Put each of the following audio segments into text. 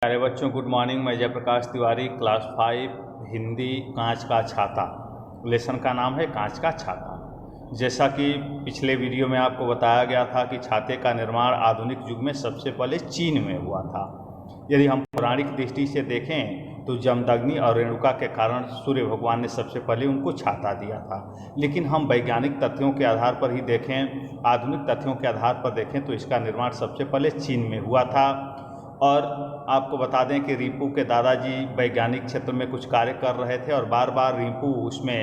प्यारे बच्चों, good morning. मैं जयप्रकाश तिवारी, क्लास 5 हिंदी, कांच का छाता। लेसन का नाम है कांच का छाता। जैसा कि पिछले वीडियो में आपको बताया गया था कि छाते का निर्माण आधुनिक युग में सबसे पहले चीन में हुआ था। यदि हम पौराणिक दृष्टि से देखें तो जमदग्नि और रेणुका के कारण सूर्य भगवान ने सबसे पहले उनको छाता दिया था। लेकिन हम वैज्ञानिक तथ्यों के आधार पर ही देखें, आधुनिक तथ्यों के आधार पर देखें तो इसका निर्माण सबसे पहले चीन में हुआ था। और आपको बता दें कि रिंपू के दादाजी वैज्ञानिक क्षेत्र में कुछ कार्य कर रहे थे और बार बार रिंपू उसमें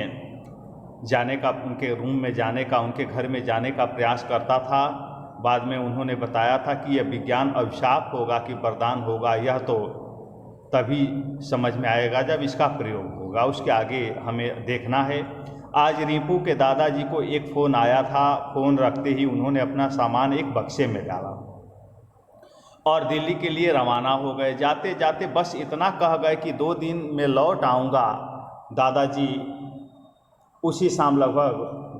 जाने का, उनके रूम में जाने का, उनके घर में जाने का प्रयास करता था। बाद में उन्होंने बताया था कि यह विज्ञान अभिशाप होगा कि वरदान होगा, यह तो तभी समझ में आएगा जब इसका प्रयोग होगा, उसके आगे हमें देखना है। आज रिंपू के दादाजी को एक फ़ोन आया था। फ़ोन रखते ही उन्होंने अपना सामान एक बक्से में डाला और दिल्ली के लिए रवाना हो गए। जाते जाते बस इतना कह गए कि 2 दिन में लौट आऊँगा। दादाजी उसी शाम लगभग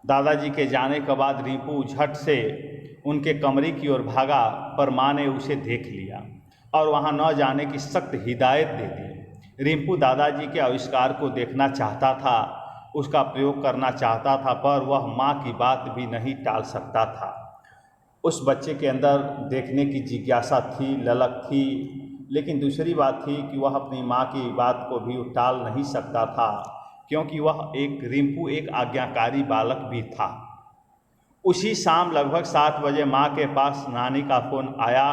दादाजी के जाने के बाद रिंपू झट से उनके कमरे की ओर भागा, पर माँ ने उसे देख लिया और वहाँ न जाने की सख्त हिदायत दे दी। रिंपू दादाजी के आविष्कार को देखना चाहता था, उसका प्रयोग करना चाहता था, पर वह माँ की बात भी नहीं टाल सकता था। उस बच्चे के अंदर देखने की जिज्ञासा थी, ललक थी, लेकिन दूसरी बात थी कि वह अपनी माँ की बात को भी टाल नहीं सकता था, क्योंकि रिंपू एक आज्ञाकारी बालक भी था। उसी शाम लगभग 7 बजे माँ के पास नानी का फ़ोन आया।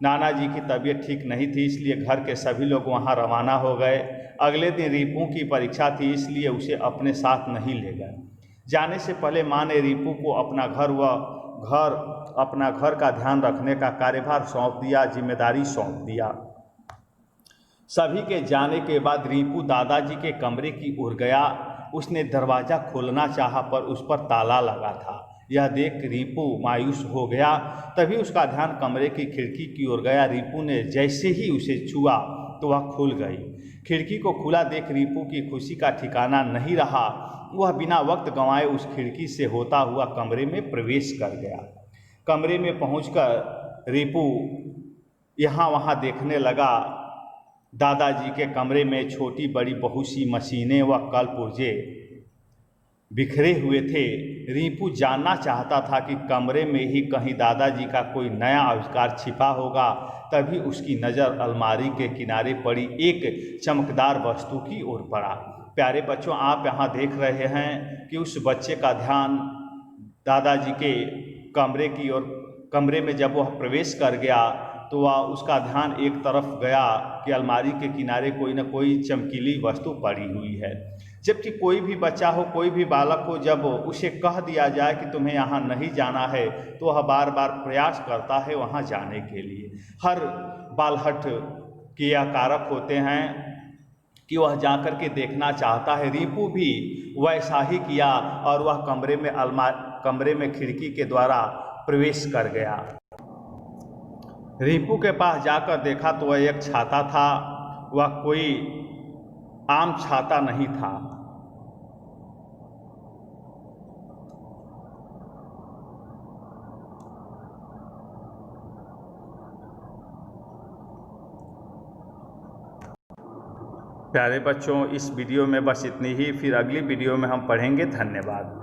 नाना जी की तबीयत ठीक नहीं थी, इसलिए घर के सभी लोग वहाँ रवाना हो गए। अगले दिन रिंपू की परीक्षा थी, इसलिए उसे अपने साथ नहीं ले गए। जाने से पहले माँ ने रिंपू को अपना घर का ध्यान रखने का कार्यभार सौंप दिया, जिम्मेदारी सौंप दिया। सभी के जाने के बाद रिंपू दादाजी के कमरे की ओर गया। उसने दरवाज़ा खोलना चाहा, पर उस पर ताला लगा था। यह देख रिंपू मायूस हो गया। तभी उसका ध्यान कमरे की खिड़की की ओर गया। रिंपू ने जैसे ही उसे छुआ तो वह खुल गई। खिड़की को खुला देख रिंपू की खुशी का ठिकाना नहीं रहा। वह बिना वक्त गंवाए उस खिड़की से होता हुआ कमरे में प्रवेश कर गया। कमरे में पहुंचकर रिंपू यहाँ वहाँ देखने लगा। दादाजी के कमरे में छोटी बड़ी बहुत सी मशीनें व कल पुर्जे बिखरे हुए थे। रिंपू जानना चाहता था कि कमरे में ही कहीं दादाजी का कोई नया आविष्कार छिपा होगा। तभी उसकी नज़र अलमारी के किनारे पड़ी एक चमकदार वस्तु की ओर पड़ा। प्यारे बच्चों, आप यहाँ देख रहे हैं कि उस बच्चे का ध्यान दादाजी के कमरे में जब वह प्रवेश कर गया तो उसका ध्यान एक तरफ गया कि अलमारी के किनारे कोई न कोई चमकीली वस्तु पड़ी हुई है। जबकि कोई भी बच्चा हो, कोई भी बालक हो, जब उसे कह दिया जाए कि तुम्हें यहाँ नहीं जाना है तो वह बार बार प्रयास करता है वहाँ जाने के लिए। हर बालहट के यह कारक होते हैं कि वह जाकर के देखना चाहता है। रिंपू भी वैसा ही किया और वह कमरे में खिड़की के द्वारा प्रवेश कर गया। रिंपू के पास जाकर देखा तो वह एक छाता था। वह कोई आम छाता नहीं था। प्यारे बच्चों, इस वीडियो में बस इतनी ही। फिर अगली वीडियो में हम पढ़ेंगे। धन्यवाद।